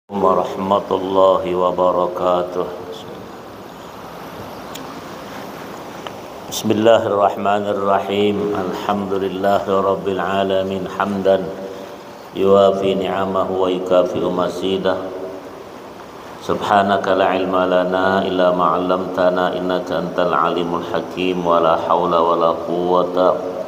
Warahmatullahi wabarakatuh. Bismillahirrahmanirrahim. Alhamdulillahi rabbil alamin hamdan yuwafi ni'amahu wa yukafi'u mazidah. Subhanaka la ilma lana illa ma 'allamtana innaka antal alimul hakim wa la haula wa la quwwata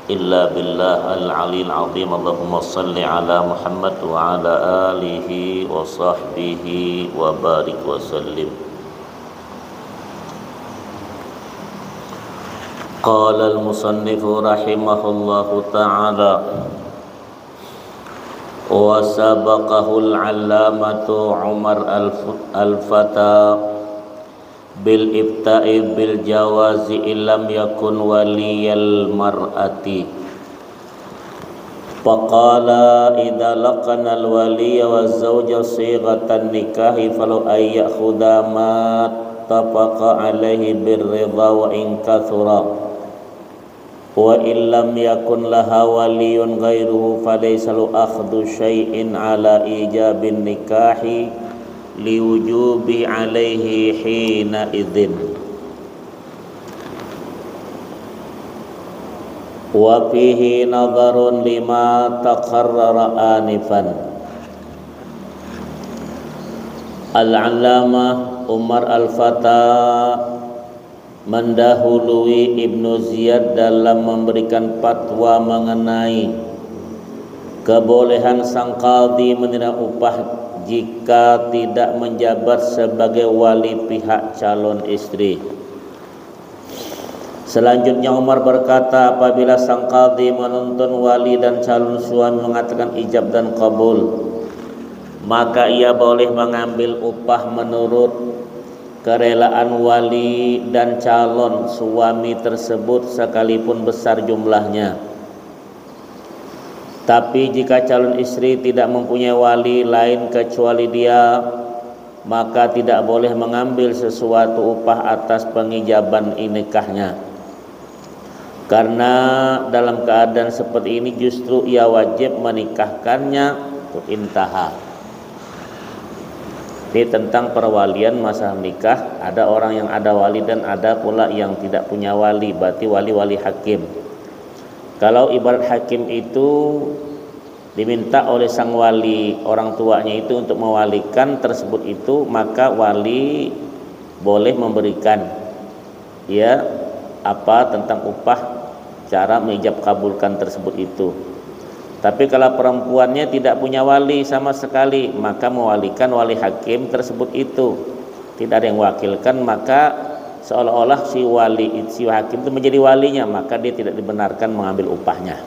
illa billah al-'aliyyil 'azim. Allahumma shalli ala Muhammad wa ala alihi wa sahbihi wa barik wa sallim. Qala al-musannifu rahimahullahu ta'ala wa sabaqahu al-'allamatu Umar al-Fata bil ibta'i bil jawazi illam yakun waliyal mar'ati. Faqala idza laqana al waliya wa zawja sighatan nikahi falau ay ya'khudha ma tafaqa alaihi bir ridha wa in kathura wa illam yakun laha waliyun ghairuhu falaysa lu akhdhu syai'in ala ijabin nikahi liwujubi alaihi hina idzin. Wa fihi nadharun lima taqarrara anifan. Al-Allamah Umar al-Fata mendahului Ibnu Ziyad dalam memberikan fatwa mengenai kebolehan sang qadhi menerima upah jika tidak menjabat sebagai wali pihak calon istri. Selanjutnya Umar berkata, apabila sang qadhi menuntun wali dan calon suami mengatakan ijab dan qabul, maka ia boleh mengambil upah menurut kerelaan wali dan calon suami tersebut sekalipun besar jumlahnya. Tapi jika calon istri tidak mempunyai wali lain kecuali dia, maka tidak boleh mengambil sesuatu upah atas pengijaban nikahnya. Karena dalam keadaan seperti ini justru ia wajib menikahkannya intaha. Ini tentang perwalian masalah nikah. Ada orang yang ada wali dan ada pula yang tidak punya wali, berarti wali hakim. Kalau ibarat hakim itu diminta oleh sang wali, orang tuanya itu untuk mewalikan tersebut itu, maka wali boleh memberikan ya apa tentang upah cara mengijab kabulkan tersebut itu. Tapi kalau perempuannya tidak punya wali sama sekali, maka mewalikan wali hakim tersebut itu. Tidak ada yang wakilkan, maka seolah-olah si hakim itu menjadi walinya, maka dia tidak dibenarkan mengambil upahnya.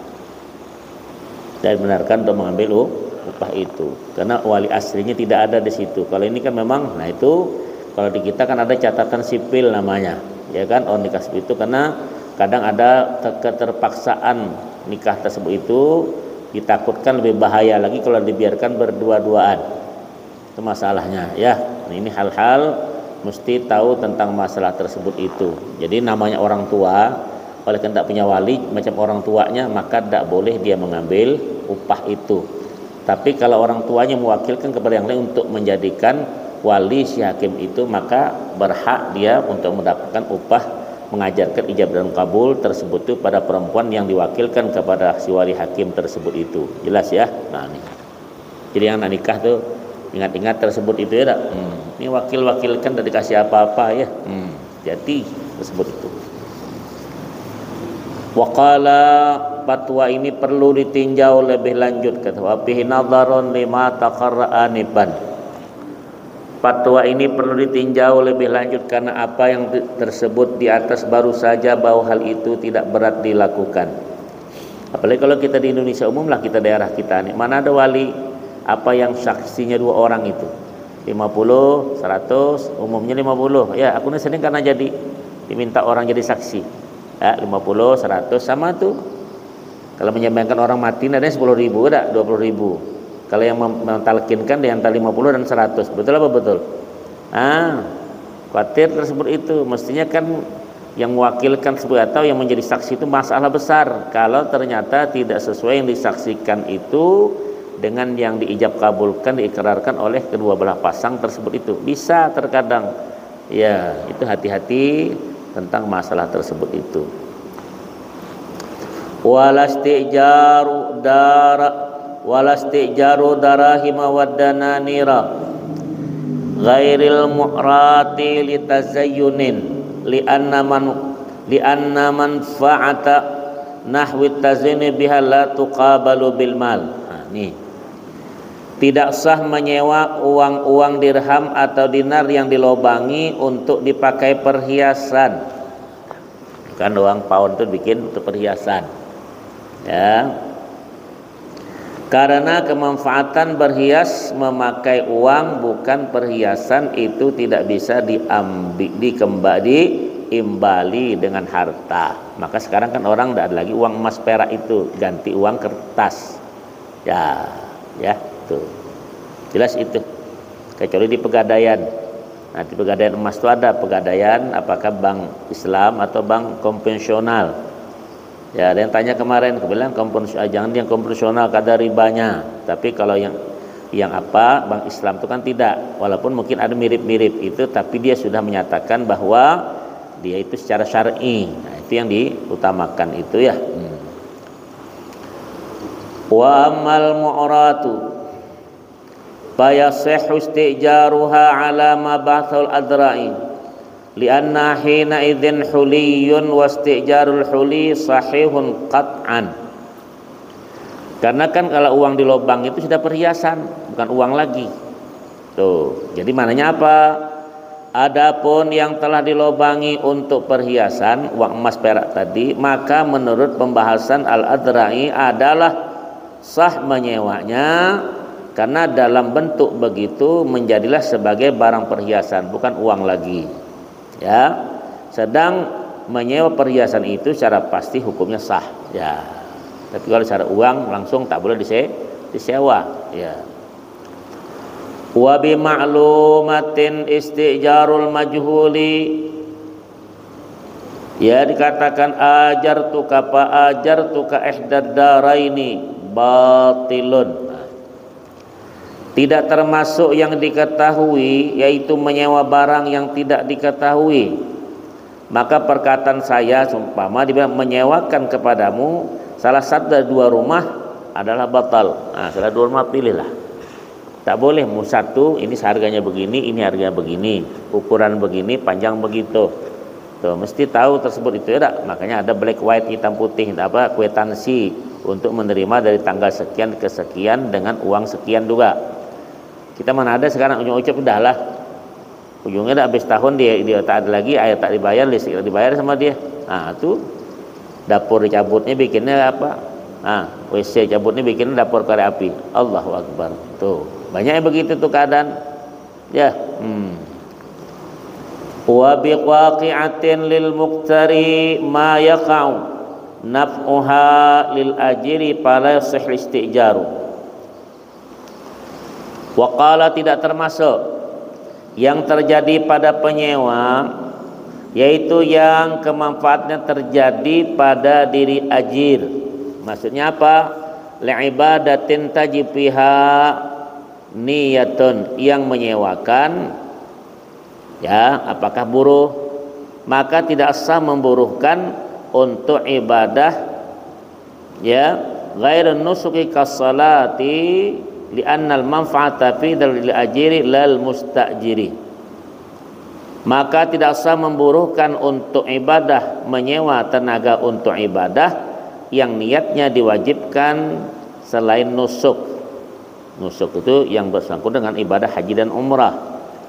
Dan dibenarkan untuk mengambil upah itu, karena wali aslinya tidak ada di situ. Kalau ini kan memang, nah itu kalau di kita kan ada catatan sipil namanya, ya kan, orang nikah itu, karena kadang ada keterpaksaan nikah tersebut itu ditakutkan lebih bahaya lagi kalau dibiarkan berdua-duaan. Itu masalahnya, ya. Nah, ini hal-hal mesti tahu tentang masalah tersebut itu. Jadi namanya orang tua, oleh karena tidak punya wali macam orang tuanya, maka tidak boleh dia mengambil upah itu. Tapi kalau orang tuanya mewakilkan kepada yang lain untuk menjadikan wali si hakim itu, maka berhak dia untuk mendapatkan upah mengajarkan ijab dan kabul tersebut itu pada perempuan yang diwakilkan kepada si wali hakim tersebut itu. Jelas ya? Nah ini. Jadi yang nak nikah tuh ingat-ingat tersebut itu ya. Ini wakil-wakilkan tidak dikasih apa-apa ya. Jadi tersebut itu. Waqala, fatwa ini perlu ditinjau lebih lanjut, kata wa fihi nadharun lima taqarra anifan. Fatwa ini perlu ditinjau lebih lanjut karena apa yang tersebut di atas baru saja bahwa hal itu tidak berat dilakukan. Apalagi kalau kita di Indonesia umum lah, kita daerah kita nih, mana ada wali apa yang saksinya 2 orang itu 50, 100, umumnya 50. Ya, aku ini sering karena jadi diminta orang jadi saksi. Ya, 50, 100 sama tuh. Kalau menyampaikan orang mati ada 10.000, ada 20.000. Kalau yang mentalkinkan di antara 50 dan 100. Betul apa betul? Khawatir tersebut itu. Mestinya kan yang mewakilkan sebuah atau yang menjadi saksi itu masalah besar. Kalau ternyata tidak sesuai yang disaksikan itu, dengan yang diijab kabulkan, diikrarkan oleh kedua belah pasang tersebut itu. Bisa terkadang. Ya, itu hati-hati tentang masalah tersebut itu. Walastijaru darahima wadananira ghairil mu'rati litazayyunin li'anna manfa'ata nahwi tazayyuni biha la tuqabalu bil mal. Nih, tidak sah menyewa uang-uang dirham atau dinar yang dilobangi untuk dipakai perhiasan. Kan uang pound itu bikin untuk perhiasan, ya. Karena kemanfaatan berhias memakai uang bukan perhiasan itu tidak bisa diimbali dengan harta. Maka sekarang kan orang tidak ada lagi uang emas perak itu, ganti uang kertas. Ya, tuh. Jelas itu. Kecuali di Pegadaian. Nah, di Pegadaian emas itu ada Pegadaian apakah bank Islam atau bank konvensional. Ya, ada yang tanya kemarin, aku bilang jangan yang konvensional kadar ribanya. Tapi kalau yang bank Islam itu kan tidak. Walaupun mungkin ada mirip-mirip itu, tapi dia sudah menyatakan bahwa dia itu secara syar'i. Nah, itu yang diutamakan itu ya. Wa amal mu'ratu fayasihhu istijaruha ala mabathul adra'i lianna hina idzin huliyun wastijarul huli sahihun qat'an. Karena kan kalau uang di lubang itu sudah perhiasan, bukan uang lagi. Tuh, jadi maknanya apa? Adapun yang telah dilobangi untuk perhiasan, uang emas perak tadi, maka menurut pembahasan al-adra'i adalah sah menyewanya karena dalam bentuk begitu menjadilah sebagai barang perhiasan, bukan uang lagi. Ya, sedang menyewa perhiasan itu secara pasti hukumnya sah. Ya, tapi kalau secara uang langsung tak boleh disewa. Ya. Wa bi ma'lumatin istijarul majhuli. Ya, dikatakan ajartuka ihdad daraini batilun. Tidak termasuk yang diketahui, yaitu menyewa barang yang tidak diketahui. Maka perkataan saya seumpama dibilang menyewakan kepadamu salah satu dari dua rumah adalah batal. Nah, salah dua rumah pilihlah. Tak boleh satu ini harganya begini, ini harganya begini, ukuran begini, panjang begitu. Tuh, mesti tahu tersebut itu ya. Makanya ada black white, hitam putih, kwitansi untuk menerima dari tanggal sekian ke sekian dengan uang sekian juga. Kita mana ada sekarang ucap udahlah, ujungnya udah habis tahun dia tak ada lagi, air tak dibayar, listrik tak dibayar sama dia. Nah, itu dapur dicabutnya bikinnya apa? WC cabutnya bikinnya dapur korek api. Allahu Akbar. Tuh, banyak yang begitu tuh keadaan. Ya. Wa biwaqi'atin lil muqtari ma yaqa'u naf'uha lil ajiri fala yasih istijaru. Waqala tidak termasuk yang terjadi pada penyewa, yaitu yang kemanfaatnya terjadi pada diri ajir. Maksudnya apa? Li'ibadatin tajib fiha niyatun, yang menyewakan ya, apakah buruh, maka tidak sah memburuhkan untuk ibadah ya, ghairun nusuki kas-salati li'annal manfa'ata fi dzil ajiri lal mustajiri. Maka tidak sah memburuhkan untuk ibadah, menyewa tenaga untuk ibadah yang niatnya diwajibkan selain nusuk. Nusuk itu yang bersangkut dengan ibadah haji dan umrah.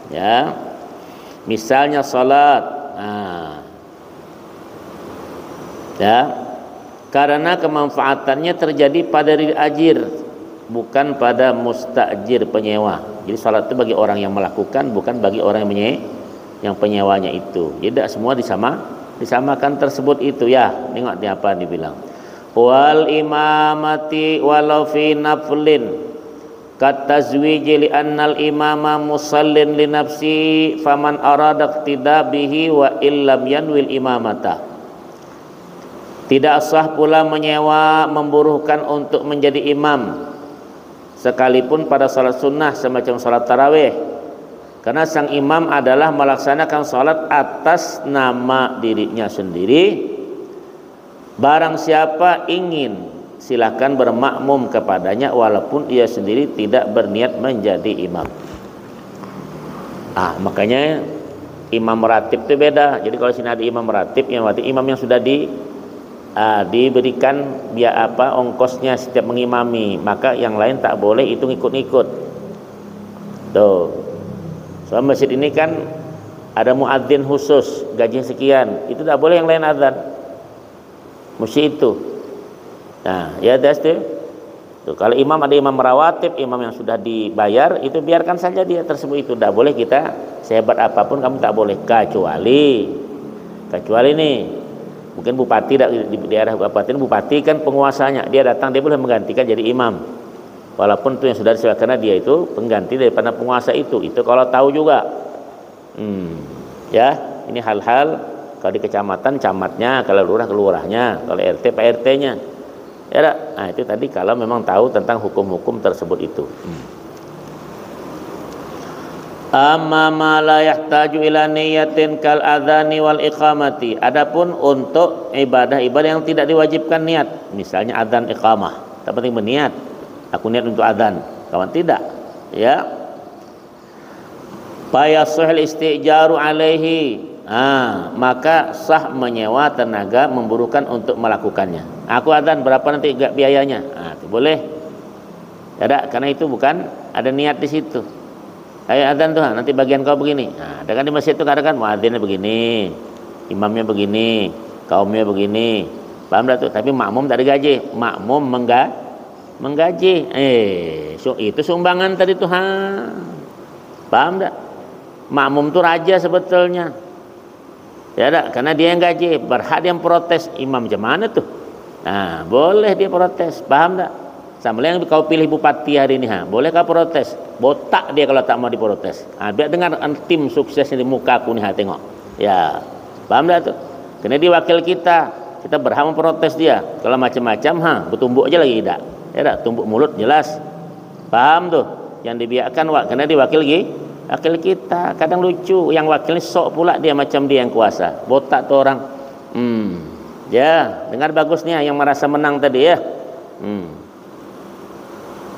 Ya. Misalnya salat. Ya. Karena kemanfaatannya terjadi pada diri ajir, bukan pada mustajir penyewa. Jadi salat itu bagi orang yang melakukan, bukan bagi orang yang penyewanya itu. Jadi tidak semua disamakan tersebut itu ya. Tengok dia apa dibilang. Wal imamati walau fi naflin kat tazwiji li annal imama musallin li nafsi faman arada iqtida bihi wa illam yanwil imamata. Tidak sah pula menyewa memburuhkan untuk menjadi imam sekalipun pada salat sunnah semacam salat tarawih, karena sang imam adalah melaksanakan salat atas nama dirinya sendiri. Barang siapa ingin, silakan bermakmum kepadanya walaupun ia sendiri tidak berniat menjadi imam. Makanya imam ratib itu beda. Jadi kalau sini ada imam ratib, imam yang sudah diberikan ongkosnya setiap mengimami, maka yang lain tak boleh itu ngikut-ngikut. Tuh. Soal masjid ini kan ada muadzin khusus, gaji sekian, itu tak boleh yang lain azan. Mesti itu. Nah, ya das tuh. Kalau imam ada imam rawatib, imam yang sudah dibayar, itu biarkan saja dia tersebut, itu tidak boleh kita sehebat apapun kamu tak boleh, kecuali nih mungkin bupati di daerah kabupaten, bupati kan penguasanya, dia datang, dia boleh menggantikan jadi imam walaupun itu yang sudah disiapkan, karena dia itu pengganti daripada penguasa itu kalau tahu juga. Ya, ini hal-hal kalau di kecamatan camatnya, kalau lurah kelurahnya, kalau RT Pak RT-nya. Ya, nah itu tadi kalau memang tahu tentang hukum-hukum tersebut itu. Amma ma la yahtaju ila niyatin kal adzani wal iqamati. Adapun untuk ibadah-ibadah yang tidak diwajibkan niat, misalnya adzan iqamah, tak penting berniat. Aku niat untuk adzan, kawan tidak. Ya. Fa yasihul istijaru alaihi. Maka sah menyewa tenaga memburukan untuk melakukannya. Aku adzan, berapa nanti biayanya? Itu boleh. Ya, karena itu bukan ada niat di situ. Ayo adzan tuh, nanti bagian kau begini. Ada kan di masjid itu kadang kan muadzinnya begini, imamnya begini, kaumnya begini. Paham dah tuh? Tapi makmum tak digaji, makmum menggaji. Itu sumbangan tadi tuh. Paham dah? Makmum tuh raja sebetulnya. Ya dah, karena dia yang gaji, berhak dia yang protes. Imam macam mana tuh? Boleh dia protes. Paham tak? Sama yang kau pilih bupati hari ini, boleh kau protes? Botak dia kalau tak mau diprotes. Biar dengar tim suksesnya di muka aku nih, tengok. Ya, paham tak tuh? Karena dia wakil kita berhak memprotes dia. Kalau macam-macam, bertumbuk aja lagi tidak. Ya dah, tumbuk mulut jelas. Paham tuh? Yang dibiarkan karena dia wakil kita. Kadang lucu, yang wakilnya sok pula dia macam dia yang kuasa. Botak tuh orang. Ya, dengar bagusnya yang merasa menang tadi ya.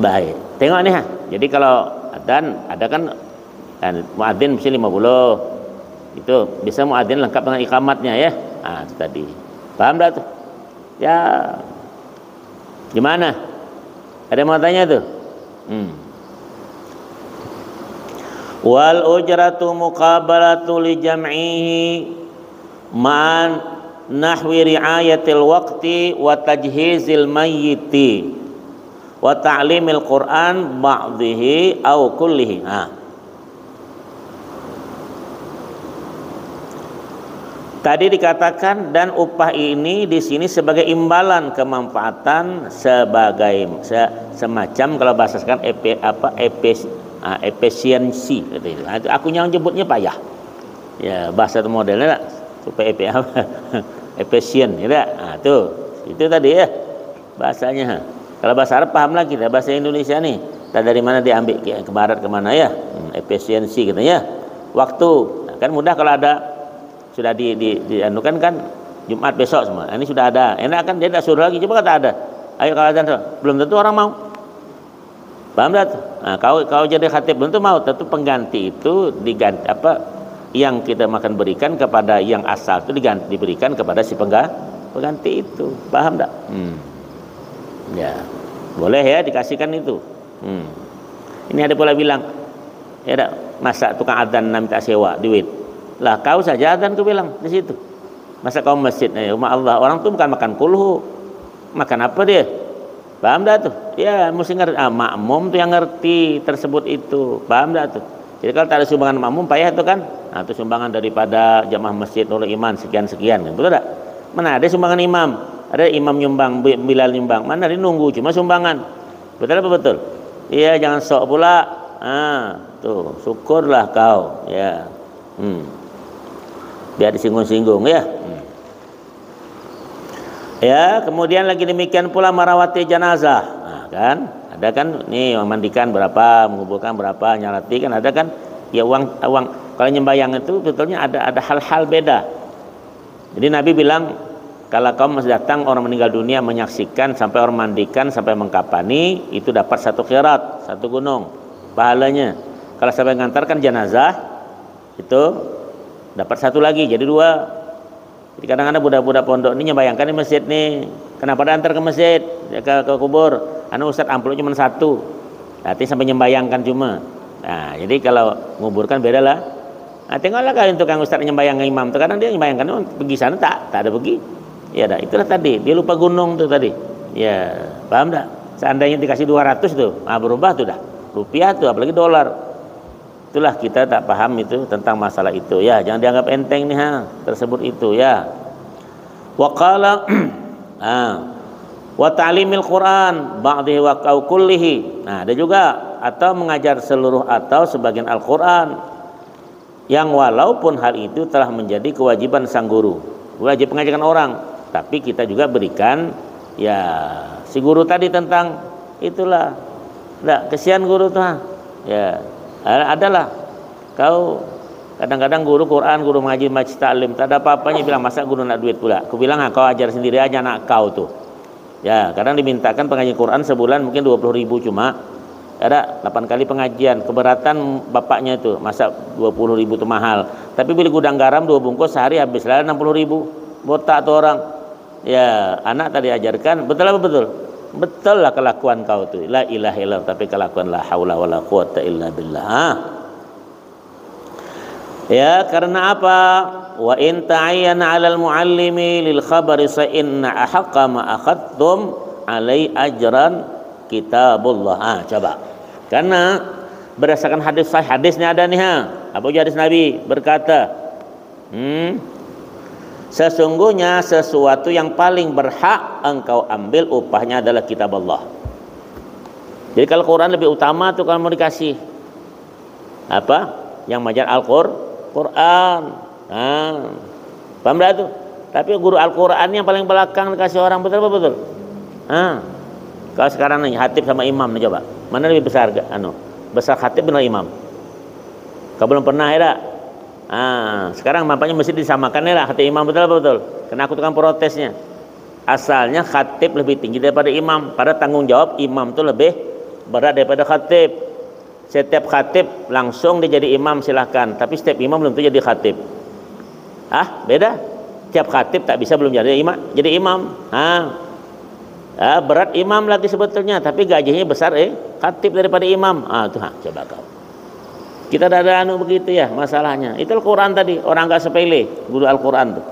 Baik. Tengok nih. Jadi kalau adzan ada kan muadzin mesti 50. Itu bisa muadzin lengkap dengan iqamatnya ya. Itu tadi. Paham dah tuh? Ya. Gimana? Ada yang mau tanya tuh? Wal ujratu muqabalatu li jam'ihi man nahwi riayatil waqti wa tajhizil mayyiti wa ta'limil Qur'an ba'dhihi aw kullihi. Tadi dikatakan dan upah ini di sini sebagai imbalan kemanfaatan sebagai semacam kalau bahasa sekarang efisiensi gitu. Aku yang nyebutnya payah. Ya, bahasa modelnya supaya efisien ya. Tuh. Itu tadi ya bahasanya. Kalau bahasa Arab paham lagi, bahasa Indonesia nih. Dari mana diambil ke barat ke mana ya? Efisiensi gitu ya. Waktu. Kan mudah kalau ada sudah dianukan kan Jumat besok semua. Ini sudah ada. Enak kan dia tidak suruh lagi. Coba kata ada. Ayo kalau adzan belum tentu orang mau. Paham tak? Kau jadi khatib belum tentu mau. Tentu pengganti itu diganti yang kita makan berikan kepada yang asal itu diberikan kepada si pengganti itu. Paham tak? Ya, boleh ya dikasihkan itu. Ini ada pula bilang, ya dak, masa tukang adzan minta sewa duit. Lah kau saja adzan tu bilang di situ. Masa kau masjid rumah Allah, orang tu bukan makan kulhu. Makan apa dia? Paham dah tuh? Ya, mesti ngerti. Makmum tu yang ngerti tersebut itu. Paham dah tuh? Jadi kalau tak ada sumbangan makmum payah tu kan? Itu sumbangan daripada jamaah masjid Nurul Iman sekian-sekian kan. Betul tak? Mana ada sumbangan imam? Ada imam nyumbang, Bilal nyumbang. Mana dia nunggu cuma sumbangan. Betul apa betul? Iya, jangan sok pula. Tuh, syukurlah kau. Ya. Biar disinggung-singgung ya. Ya, kemudian lagi demikian pula merawati jenazah. Kan? Ada kan nih memandikan berapa, menguburkan berapa, nyalati kan ada kan. Ya uang. Kalau nyembayang itu betulnya ada hal-hal beda. Jadi Nabi bilang kalau kamu masih datang orang meninggal dunia menyaksikan sampai orang mandikan sampai mengkapani itu dapat 1 qirat, 1 gunung pahalanya. Kalau sampai mengantarkan jenazah itu dapat 1 lagi jadi 2. Jadi kadang-kadang budak-budak pondok ini nyembayangkan di masjid nih. Kenapa diantar ke masjid ke kubur? Anu Ustaz amplop cuma 1. Berarti sampai nyembayangkan cuma. Nah, jadi kalau nguburkan beda lah. Nah, tengoklah kalian tukang Ustaz nyembayang imam. Terkadang dia nyembayangkan pergi sana tak ada pergi. Ya dah, itulah tadi. Dia lupa gunung tuh tadi. Ya, paham tak? Seandainya dikasih 200 tuh, berubah tuh dah. Rupiah tuh apalagi dolar. Itulah kita tak paham itu tentang masalah itu ya. Jangan dianggap enteng nih tersebut itu ya. Wa qala wa ta'limil Quran ba'dhi wa kullihi. Nah, ada juga atau mengajar seluruh atau sebagian Al-Qur'an yang walaupun hal itu telah menjadi kewajiban sang guru. Wajib mengajarkan orang, tapi kita juga berikan ya si guru tadi tentang itulah. Enggak, kesian guru tuh. Ya, adalah kau kadang-kadang guru Quran, guru ngaji majlis taklim, tak ada apa-apanya bilang masa guru nak duit pula. Aku bilang kau ajar sendiri aja anak kau tuh. Ya, kadang dimintakan pengajian Quran sebulan mungkin 20.000 cuma ada 8 kali pengajian. Keberatan bapaknya itu, masa 20.000 itu mahal. Tapi beli gudang garam 2 bungkus sehari habis lah 60.000. Botak tuh orang. Ya, anak tadi ajarkan, betul apa betul? Betul lah kelakuan kau tuh. La ilaha illallah, tapi kelakuan la haula wala quwata illa billah. Ya, karena apa? Wa in ta'ayyana 'alal muallimi lil khabari sa inna ahaqqa ma akhadtum alai ajran kitabullah. Coba. Karena berdasarkan hadis sahih, hadisnya ada nih Apa hadis Nabi berkata, sesungguhnya sesuatu yang paling berhak engkau ambil upahnya adalah kitab Allah. Jadi kalau Quran lebih utama tuh kalau mau dikasih apa? Yang mengajar Al-Quran. Paham dah tuh? Tapi guru Al-Quran yang paling belakang dikasih orang, betul apa betul? Kalau sekarang nih khatib sama imam nih, coba. Mana lebih besar besar khatib benar imam? Kau belum pernah ya? Sekarang mampaknya mesti disamakan ya lah khatib imam, betul apa betul? Karena aku tukang protesnya. Asalnya khatib lebih tinggi daripada imam, pada tanggung jawab imam tuh lebih berat daripada khatib. Setiap khatib langsung dia jadi imam silahkan, tapi setiap imam belum tentu jadi khatib. Beda. Setiap khatib tak bisa belum jadi imam. Berat imam lagi sebetulnya, tapi gajinya besar khatib daripada imam. Coba kau. Kita ada begitu ya masalahnya. Itu Al-Quran tadi, orang enggak sepele guru Al-Quran tuh.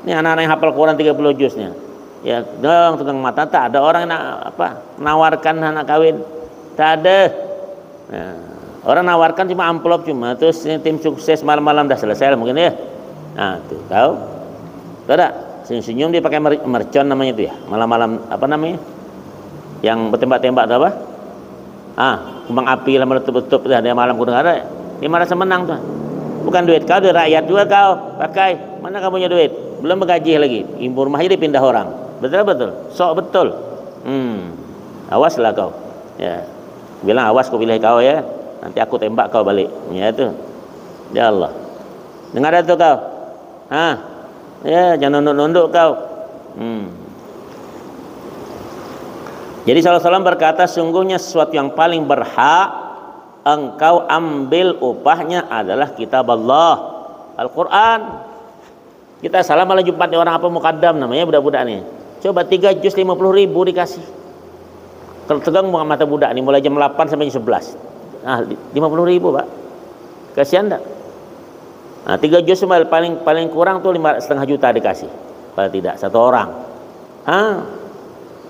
Ini anak-anak yang hafal Quran 30 juznya. Ya, dong tukang mata tak ada orang yang menawarkan anak kawin. Tak ada. Nah, orang nawarkan cuma amplop cuma, terus tim sukses malam-malam dah selesai mungkin ya. Tuh tahu? Tahu tak? Senyum-senyum dia pakai mercon namanya itu ya. Malam-malam apa namanya? Yang bertembak-tembak atau apa? Kembang api lah meletup-letup dah dia malam kudu ada. Dia merasa menang tuh. Bukan duit kau, duit rakyat juga kau pakai. Mana kamu punya duit? Belum bergaji lagi. Ibu rumahnya dipindah orang. Betul. Sok betul. Awaslah kau. Ya. Bilang awas kau pilih kau ya. Nanti aku tembak kau balik. Ya itu. Ya Allah. Dengar itu kau. Ya, jangan nunduk-nunduk kau. Jadi Rasulullah SAW berkata, sungguhnya sesuatu yang paling berhak engkau ambil upahnya adalah kitab Allah, Al-Quran. Kita salah malah jumpa orang apa mukaddam namanya budak-budak nih. Coba 3 juz 50.000 dikasih. Kalau tegang muka mata budak nih mulai jam 8 sampai jam 11. 50.000 Pak. Kasihan tak? 3 juz paling kurang tuh 5,5 juta dikasih. Kalau tidak satu orang.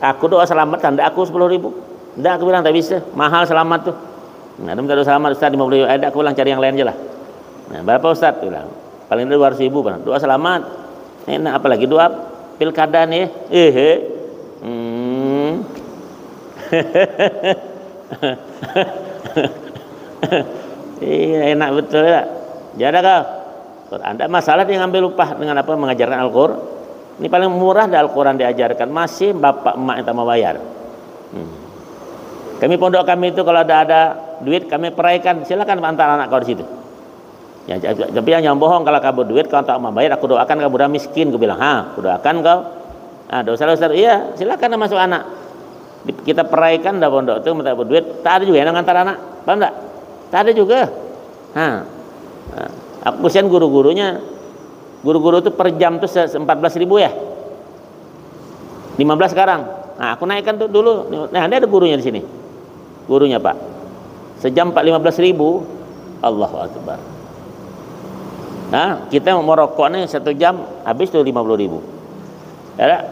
Aku doa selamat tanda aku 10.000. Enggak, aku bilang tak bisa, mahal selamat tuh. Ada minta doa selamat Ustaz 50.000. Ada aku bilang cari yang lain aja lah. Berapa Ustaz? Aku bilang paling 200.000 Bang. Doa selamat. Enak apalagi doa pilkada nih. Iya, enak betul ya. Jadi kau. Anda masalah dia ngambil upah dengan apa mengajarkan Al-Qur'an. Ini paling murah dah Al-Quran diajarkan. Masih bapak emak yang tak mau bayar. Kami pondok kami itu kalau ada duit kami peraikan, silakan antar anak kau di situ. Ya, tapi yang bohong kalau kamu duit kau tak mau bayar, aku doakan kamu udah miskin. Aku bilang, aku doakan kau. Dosa-dosa, iya, silakan masuk anak. Kita peraikan dah pondok itu minta duit, tak ada juga yang ngantar anak, paham tak? Tak ada juga. Aku kesian guru-gurunya. Guru-guru itu per jam tuh 14.000 ya. 15 sekarang. Nah, aku naikkan tuh dulu. Nah, ada gurunya di sini. Gurunya, Pak. Sejam 15.000. Allahu Akbar. Nah, kita mau rokok nih 1 jam habis tuh 50.000. Ya,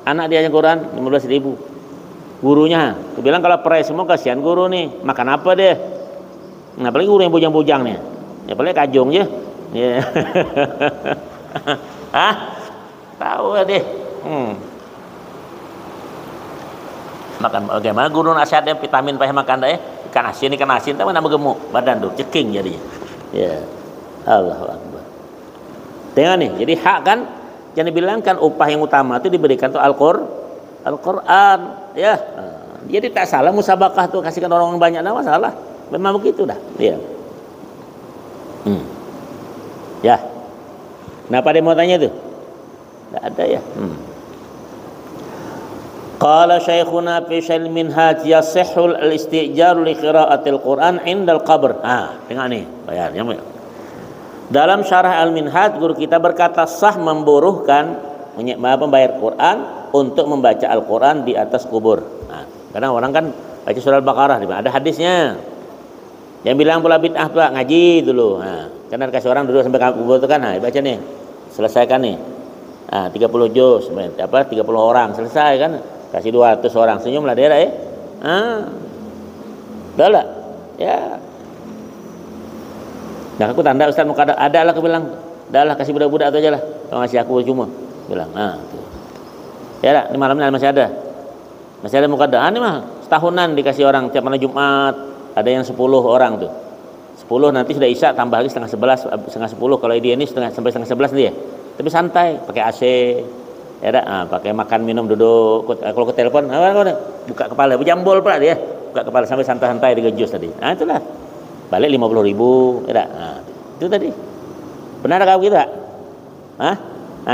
anak dia yang Quran 15.000. Gurunya, aku bilang kalau perai semua kasihan guru nih. Makan apa deh? Nah, apalagi guru yang bujang-bujang nih. Ya paling kajong je. Ya. Tahu deh. Makan bagaimana guru nasihat yang vitamin payah makan dah ikan asin tapi nama gemuk badan tuh ceking jadinya. Ya. Allahu Akbar. Tengok nih, jadi hak kan yang dibilangkan upah yang utama itu diberikan tuh Al-Qur'an, ya. Jadi tak salah musabakah tuh kasihkan orang banyak, enggak masalah. Memang begitu dah. Ya. Ya. Kenapa dia mau tanya tuh? Enggak ada ya. Qala Syekhuna fi Syal Minhaj yasihhul al-istijar li qiraatil Qur'an indal qabr. Tengok nih, bayarnya. Dalam syarah Al-Minhaj guru kita berkata sah memburuhkan membayar Quran untuk membaca Al-Quran di atas kubur. Karena orang kan baca surah Al-Baqarah ada hadisnya. Yang bilang pula bid'ah Pak, ngaji dulu. Karena kasih orang duduk sampai kubur itu kan, baca nih. Selesaikan nih. 30 juz, 30 orang selesai kan. Kasih 200 orang, senyumlah daerah ya. Dah lah. Ya. Nah aku tanda Ustaz muka ada lah, aku bilang dah lah kasih budak-budak tu aja lah, kau ngasih aku cuma bilang ya lah, ini malam ini masih ada muka ini mah setahunan dikasih orang tiap malam Jumat, ada yang 10 orang tuh 10, nanti sudah isya tambah lagi setengah 10 kalau dia ini sampai setengah 11 dia, tapi santai pakai AC ya dah, pakai makan minum duduk, kalau ke telepon buka kepala berjambol pula dia, buka kepala sampai santai-santai 3 juz tadi, itulah balik 50.000 ya. Itu tadi benar kau gitu tak?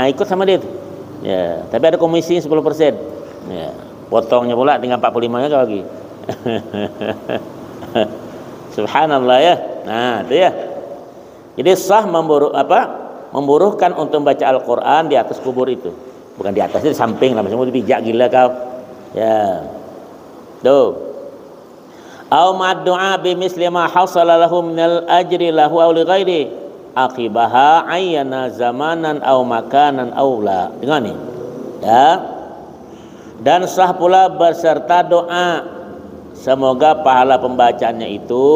Ikut sama dia tuh ya, tapi ada komisi 10% ya, potongnya pula tinggal 45 nya kau lagi. Subhanallah ya. Itu ya, jadi sah memburuhkan untuk membaca Al-Quran di atas kubur itu, bukan di atas, di samping lah, macam bijak gila kau ya tuh. Au ma'du'a bimisli ma hasala lahu minal ajri lahu aw li ghairi aqibaha ayyana zamanan aw makanan aw la. Dengar nih. Ya. Dan sah pula berserta doa semoga pahala pembacaannya itu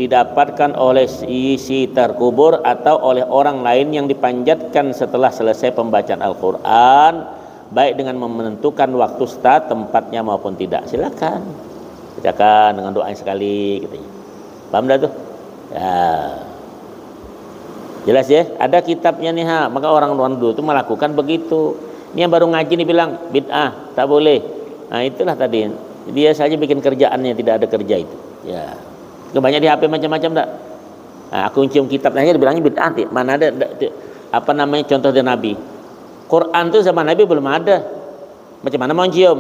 didapatkan oleh si terkubur atau oleh orang lain yang dipanjatkan setelah selesai pembacaan Al-Qur'an, baik dengan menentukan waktu start, tempatnya maupun tidak. Silakan bacakan dengan doa sekali katanya. Paham dah tuh? Ya. Jelas ya? Ada kitabnya nih maka orang-orang dulu itu melakukan begitu. Ini yang baru ngaji nih bilang bid'ah, tak boleh. Itulah tadi. Dia saja bikin kerjaannya, tidak ada kerja itu. Ya. Banyak di HP macam-macam tak? Aku cium kitab aja dibilangnya bid'ah. Mana ada apa namanya contoh dari Nabi? Quran tuh zaman Nabi belum ada. Macam mana mau cium?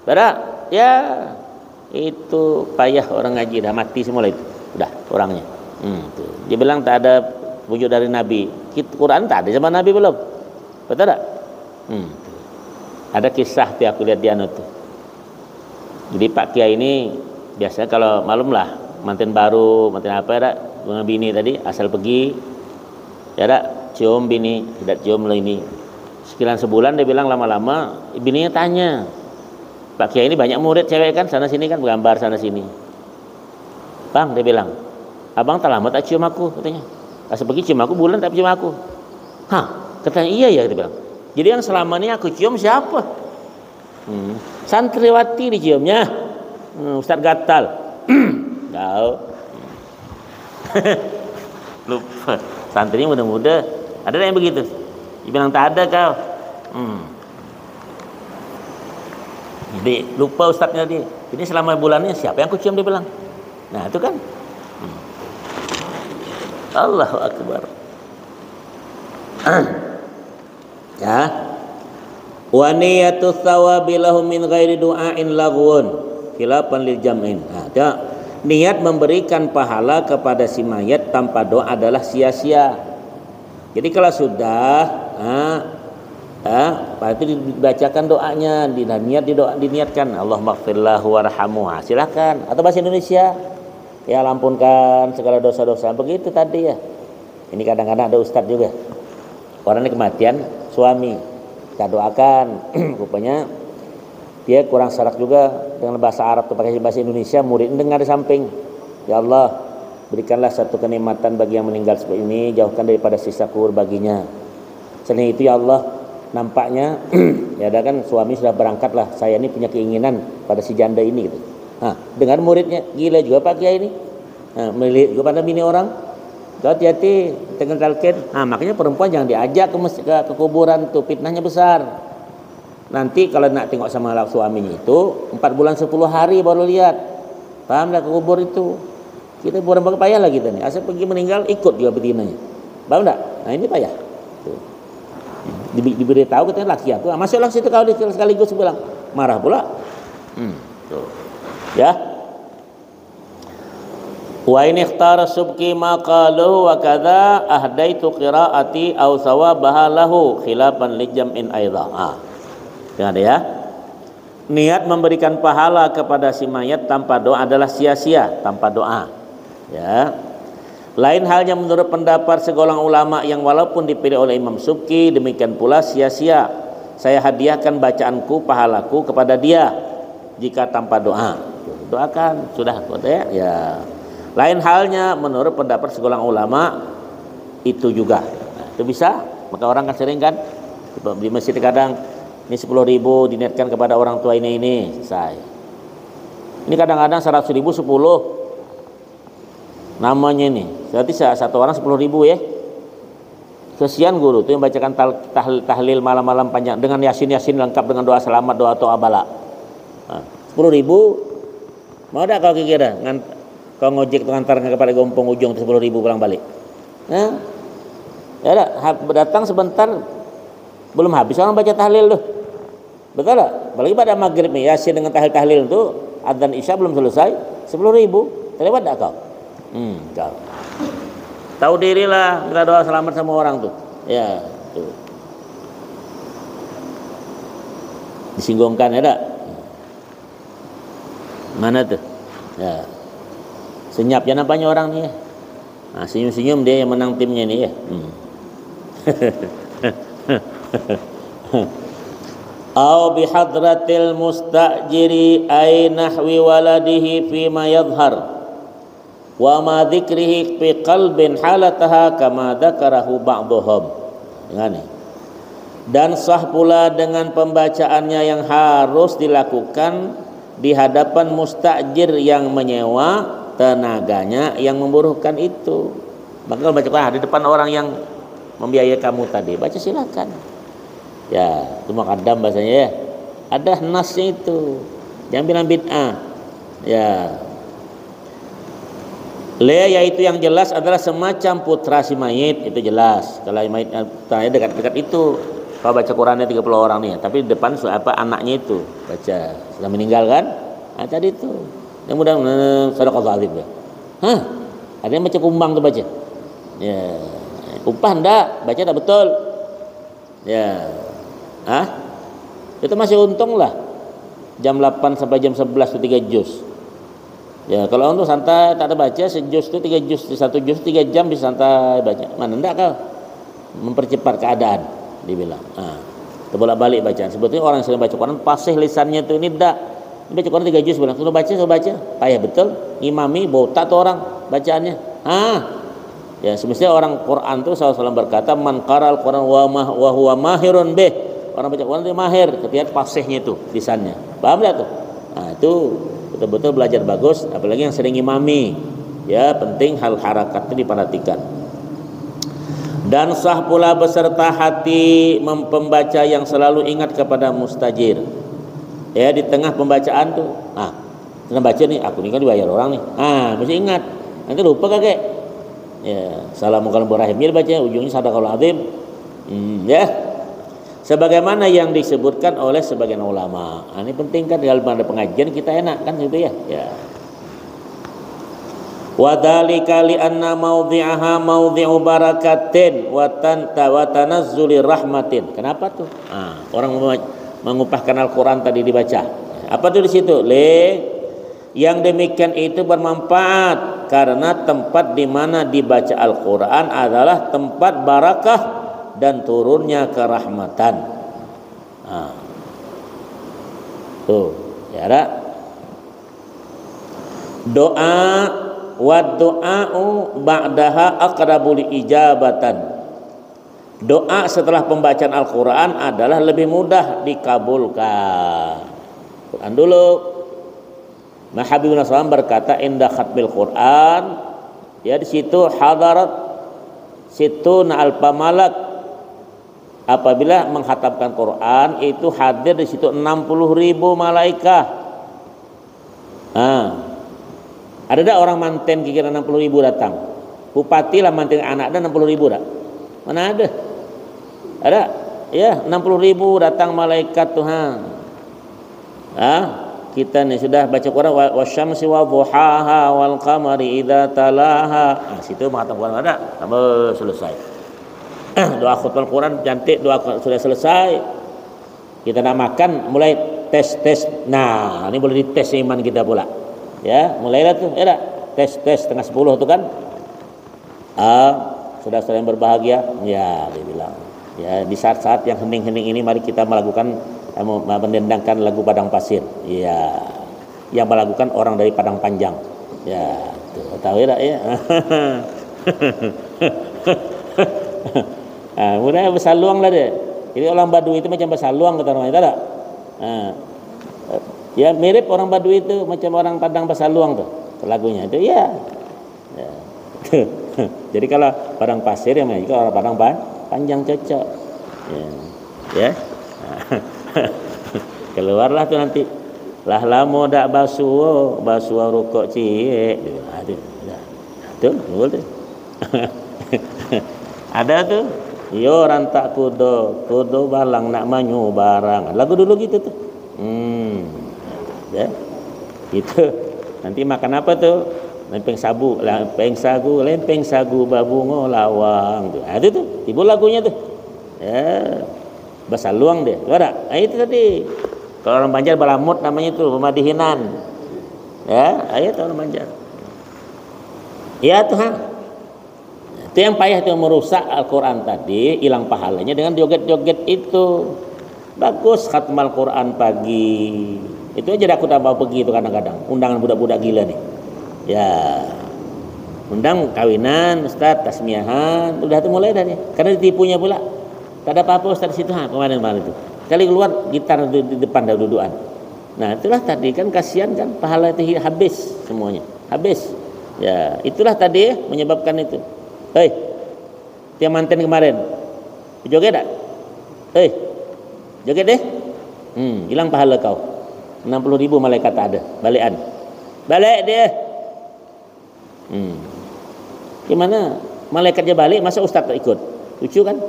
Barak? Ya. Itu payah orang ngaji, dah mati semua itu, udah orangnya. Dia bilang tak ada wujud dari Nabi. Quran tak ada zaman Nabi belum, betul tak? Ada kisah tuh aku lihat di tuh. Jadi Pak Kiai ini biasanya kalau malam lah manten baru, manten apa ya, dengan bini tadi asal pergi, ya cium bini, tidak cium lah ini. Sekian sebulan dia bilang lama-lama bininya tanya. Pak Kiai ini banyak murid cewek kan, sana sini kan bergambar sana sini. Bang, dia bilang, abang tak lama tak cium aku katanya. Asal pergi cium aku bulan tak cium aku. Katanya iya ya, dia bilang. Jadi yang selama ini aku cium siapa? Santriwati diciumnya. Ustaz Gatal. Tahu. Lupa. Santrinya muda-muda. Ada yang begitu. Dia bilang tak ada kau. Jadi lupa ustaznya dia. Ini selama bulannya siapa yang aku cium, dia bilang. Nah itu kan. Allahu Akbar. Ya. Wa niyatu thawabi lahum min ghairi du'ain laghun khilafan lil jam'in. Nah, niat memberikan pahala kepada si mayat tanpa doa adalah sia-sia. Jadi kalau sudah itu dibacakan doanya, diniatkan Allahumma ighfirlahu warhamhu. Silakan. Atau bahasa Indonesia, ya ampunkan segala dosa-dosa. Begitu tadi ya. Ini kadang-kadang ada ustadz juga. Orangnya kematian suami, kita doakan. Rupanya dia kurang serak juga dengan bahasa Arab atau pakai bahasa Indonesia. Murid dengar di samping, ya Allah, berikanlah satu kenikmatan bagi yang meninggal seperti ini, jauhkan daripada siksa kubur baginya. Selain itu ya Allah, nampaknya ya ada kan suami sudah berangkat lah, saya ini punya keinginan pada si janda ini gitu. Nah, dengan muridnya, gila juga Pak Kiai ini. Nah, melihat juga pada bini orang. Hati-hati dengan talqin. Nah, makanya perempuan jangan diajak ke kuburan tuh, fitnahnya besar. Nanti kalau nak tengok sama suaminya itu 4 bulan 10 hari baru lihat. Paham dah, ke kubur itu. Kita bukan payah lah kita nih. Asal pergi meninggal ikut juga betinanya. Paham tak? Nah, ini payah. Tuh. Diberitahu katanya laki aku. Masuklah situ kalau sekaligus bilang. Marah pula. Tuh. Ya. Wa in ikhtara subki ma qaluhu wa kadza ahdaitu qiraati aw sawabaha lahu khilafan li jam'in aidha. Dengar ya. Niat memberikan pahala kepada si mayat tanpa doa adalah sia-sia, tanpa doa. Ya. Lain halnya menurut pendapat segolong ulama yang walaupun dipilih oleh Imam Subki, demikian pula sia-sia. Saya hadiahkan bacaanku, pahalaku kepada dia jika tanpa doa. Doakan, sudah ya. Lain halnya menurut pendapat segolong ulama itu juga. Nah, itu bisa. Maka orang kan sering kan di masjid kadang ini 10.000 diniatkan kepada orang tua ini selesai. Ini kadang-kadang 100.000 10 namanya ini. Berarti satu orang 10.000 ya. Kesian guru tuh yang bacakan tahlil malam-malam panjang dengan yasin lengkap dengan doa selamat, doa bala. Nah, 10.000 mau tak kau kira kau ngojek ngantar kepada Gompong ujung 10.000 pulang balik. Nah, ya datang sebentar belum habis orang baca tahlil tuh. Betul tak? Apalagi pada maghrib nih yasin dengan tahlil itu adzan isya belum selesai 10.000. Terlewat tak kau? Kau. Tahu dirilah, enggak doa selamat sama orang tuh. Ya, tuh. Disinggungkan ya tak? Mana tuh? Ya. Senyap ya nampaknya orang nih ya. Nah, senyum-senyum dia yang menang timnya nih ya. Au bihadratil mustajiri ay nahwi waladihi fi ma yadhhar wa ma dzikrihi fi qalbin halataha kama dzakarahu ba'dhum. Dengar. Dan sah pula dengan pembacaannya yang harus dilakukan di hadapan mustajir yang menyewa tenaganya yang memburuhkan itu. Maka kalau baca di depan orang yang membiayai kamu tadi, baca silakan. Ya, itu muqaddam bahasanya ya. Ada nasnya itu. Jangan bilang bid'ah. Ya. Yaitu yang jelas adalah semacam putra si mayit, itu jelas. Kalau mayit tanya dekat-dekat itu, kalau baca Qurannya 30 orang nih, tapi di depan anaknya itu baca sudah meninggal kan? Nah, tadi itu. Yang mudah sadaqah alif ya. Ada yang baca kumbang tuh baca. Ya. Upah enggak, baca enggak betul. Ya. Itu masih untung lah. Jam 8 sampai jam 11 itu 3 juz. Ya, kalau untuk santai tak ada baca sejuz itu 3 juz, 1 juz 3 jam bisa santai baca. Mana enggak kau? Mempercepat keadaan dibilang. Terbolak-balik bacaan. Sebetulnya orang yang sering baca Quran fasih lisannya itu ini enggak. Ini baca Quran 3 juz bilang, sudah baca. Payah betul. Imami botak tuh orang bacaannya. Ya, semestinya orang Quran tuh SAW berkata man qara'al Quran wa huwa mahirun bih. Orang baca Quran itu mahir, ketika fasihnya itu lisannya. Paham enggak tuh? Nah, itu betul-betul belajar bagus, apalagi yang sering imami. Ya, penting hal harakat itu diperhatikan. Dan sah pula beserta hati pembaca yang selalu ingat kepada mustajir. Ya, di tengah pembacaan tuh. Karena baca nih, aku ini kan dibayar orang nih. Mesti ingat. Nanti lupa kakek. Ya, Assalamualaikum warahmatullahi wabarakatuh. Ujungnya sadaqallahul azim. Ya. Sebagaimana yang disebutkan oleh sebagian ulama. Ini penting kan dalam pada pengajian kita enak kan gitu ya. Ya. Wa dzalika li anna mawdhi'aha mawdhi'u barakatin wa tanazzuli rahmatin. Kenapa tuh? Orang mengupahkan Al-Qur'an tadi dibaca. Apa tuh di situ? Yang demikian itu bermanfaat karena tempat di mana dibaca Al-Qur'an adalah tempat barakah dan turunnya kerahmatan. Tuh, ya ada doa wa du'a'u ba'daha aqrabu ijabatan. Doa setelah pembacaan Al-Qur'an adalah lebih mudah dikabulkan. Quran dulu. Habibullah SAW berkata inda khatmil Quran, ya di situ hadarat situna alfa malak. Apabila menghatamkan Quran itu hadir di situ 60.000 malaikat. Ada tak orang manten kira 60.000 datang? Bupati lah manten anak ada 60.000 dah. Mana ada? Ada? Ya, 60.000 datang malaikat Tuhan. Kita nih sudah baca Quran wasyamsi wa duhaha wal qamari idza talaha. Situ mengatakan Quran ada, tambah selesai. Doa khutbah Quran cantik, doa sudah selesai. Kita nak makan mulai tes. Nah, ini boleh dites iman kita pula. Ya, mulailah tuh, ya tes setengah 10 tuh kan. Sudah yang berbahagia, ya dia bilang. Ya, di saat-saat yang hening-hening ini mari kita melakukan mendendangkan lagu Padang Pasir. Ya, yang melakukan orang dari Padang Panjang. Ya, tuh, tahu ya, ya. Mudah bersaluang lah dia. Jadi orang Badui itu macam bersaluang kata orang itu ada. Ya mirip orang Badui itu macam orang Padang bersaluang tuh lagunya itu ya. Jadi kalau Padang Pasir yang itu orang Padang Panjang cocok. Ya. Keluarlah tuh nanti lah lamo dak basuo rukuk cie. Tuh betul. Ada tuh. Yo rantak kudo balang nak manyu barang. Lagu dulu gitu tuh. Ya. Itu nanti makan apa tuh? Lempeng sagu babungo lawang tuh. Itu tuh, timbul lagunya tuh. Ya. Basaluang deh. Ada. Itu tadi. Kalau orang Banjar balamut namanya itu pemadihinan. Ya, itu orang Banjar. Ya Tuhan. Itu yang payah itu merusak Al-Quran tadi, hilang pahalanya dengan joget-joget itu. Bagus khatmal Quran pagi. Itu aja aku tambah pergi itu kadang-kadang. Undangan budak-budak gila nih. Ya. Undang kawinan, Ustaz, tasmiahan, udah tuh mulai dah nih. Karena ditipunya pula. Tak ada apa-apa Ustaz di situ kemarin itu. Kali keluar gitar di depan dah dudukan. Nah, itulah tadi kan kasihan kan pahala itu habis semuanya. Habis. Ya, itulah tadi menyebabkan itu. Hei, tiap manten kemarin joget tak? Hei, joget deh. Hilang pahala kau. 60.000 malaikat tak ada. Balikan. Balik dia. Gimana? Malaikatnya balik, masa ustaz tak ikut? Lucu kan?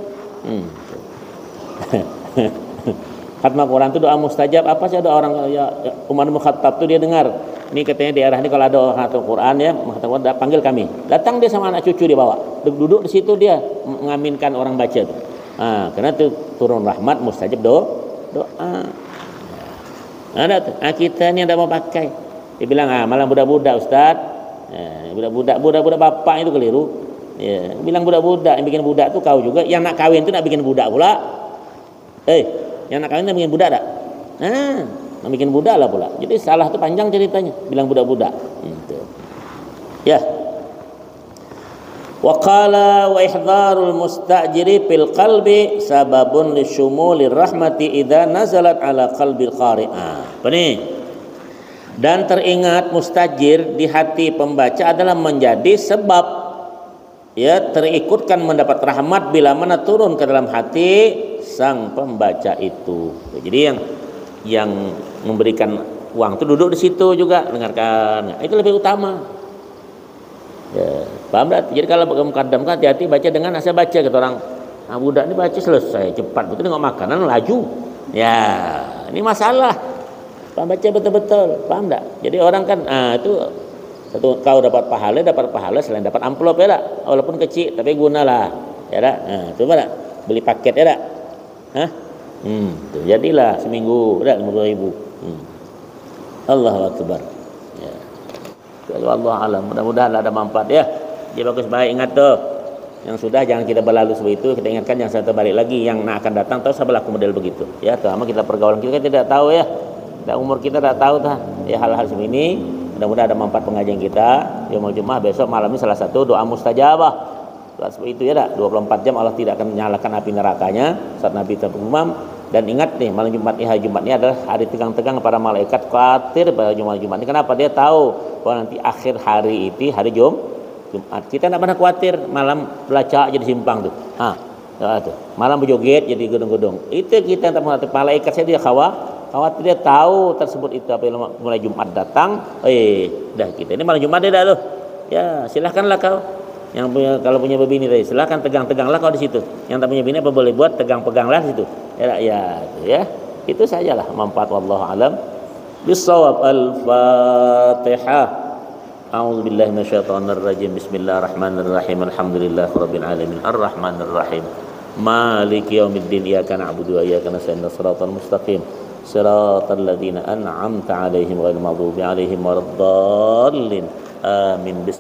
Khatmah Quran itu doa mustajab. Apa sih doa orang ya Umar bin Khattab tu dia dengar. Ini katanya daerah ini kalau ada orang khatam Quran ya, mengatakan panggil kami. Datang dia sama anak cucu dia bawa. Duduk di situ dia mengaminkan orang baca tu. Karena tu turun rahmat mustajab doa. Ada tu. Kita ni ada mau pakai. Dia bilang malah budak-budak Ustaz. Budak-budak bapak itu keliru. Ya, bilang budak-budak yang bikin budak tu kau juga. Yang nak kahwin tu nak bikin budak pula. Yang nak kahwin nak bikin budak tak? Nak bikin budak lah pula. Jadi salah tu panjang ceritanya. Bilang budak-budak. Ya. Wa qala wa ihdharul mustajiri fil qalbi sababun lisyumulir rahmati idza nazalat ala qalbil qari'. Apa ni? Dan teringat mustajir di hati pembaca adalah menjadi sebab ya terikutkan mendapat rahmat bila mana turun ke dalam hati sang pembaca itu. Jadi yang memberikan uang itu duduk di situ juga dengarkan. Itu lebih utama. Ya, paham tak? Jadi kalau kamu kadam kan hati-hati baca dengan asal baca kata orang. Nah, budak ini baca selesai cepat betul tengok makanan laju. Ya, ini masalah. Paham baca betul-betul, paham tak? Jadi orang kan itu satu kau dapat pahala selain dapat amplop ya tak? Walaupun kecil tapi gunalah. Ya tak? Nah, coba tak? Beli paket ya tak? Hah? Tuh, jadilah seminggu tak 50.000. Allahu Akbar. Ya. Allah alam, mudah-mudahan ada manfaat ya. Jadi bagus baik ingat tuh. Yang sudah jangan kita berlalu seperti itu, kita ingatkan yang satu balik lagi yang akan datang tahu saya berlaku model begitu. Ya, terutama kita pergaulan kita kan tidak tahu ya. Dan umur kita tidak tahu tah. Ya hal-hal seperti ini. Mudah-mudahan ada manfaat pengajian kita. Yaumul Jumat besok malam ini salah satu doa mustajabah. Doa seperti itu ya tak? 24 jam Allah tidak akan menyalakan api nerakanya saat Nabi terpengumam. Dan ingat nih malam Jumat ini, hari Jumat ini adalah hari tegang-tegang para malaikat khawatir pada Jumat ini. Kenapa? Dia tahu bahwa nanti akhir hari itu hari Jumat. Kita tidak pernah khawatir malam belacak jadi simpang tuh. Tuh. Malam berjoget jadi gedung-gedung. Itu kita tak pernah. Malaikat saya dia khawatir dia tahu tersebut itu apa mulai Jumat datang. Dah kita ini malam Jumat dia dah tuh. Ya silahkanlah kau. Yang punya kalau punya bini tadi silahkan tegang-teganglah kau di situ. Yang tak punya bini apa boleh buat tegang-peganglah di situ. Ya, itu sajalah manfaat wallahu alam bisawab. Al-Fatihah. A'udzubillahi minasyaitonir rajim. Bismillahirrahmanirrahim. Alhamdulillahirabbil alamin. Arrahmanirrahim. Maliki yaumiddin. Iyyaka na'budu wa iyyaka nasta'in. Shiratal mustaqim. Shiratal ladzina an'amta 'alaihim ghairil maghdubi 'alaihim waladdallin. Amin.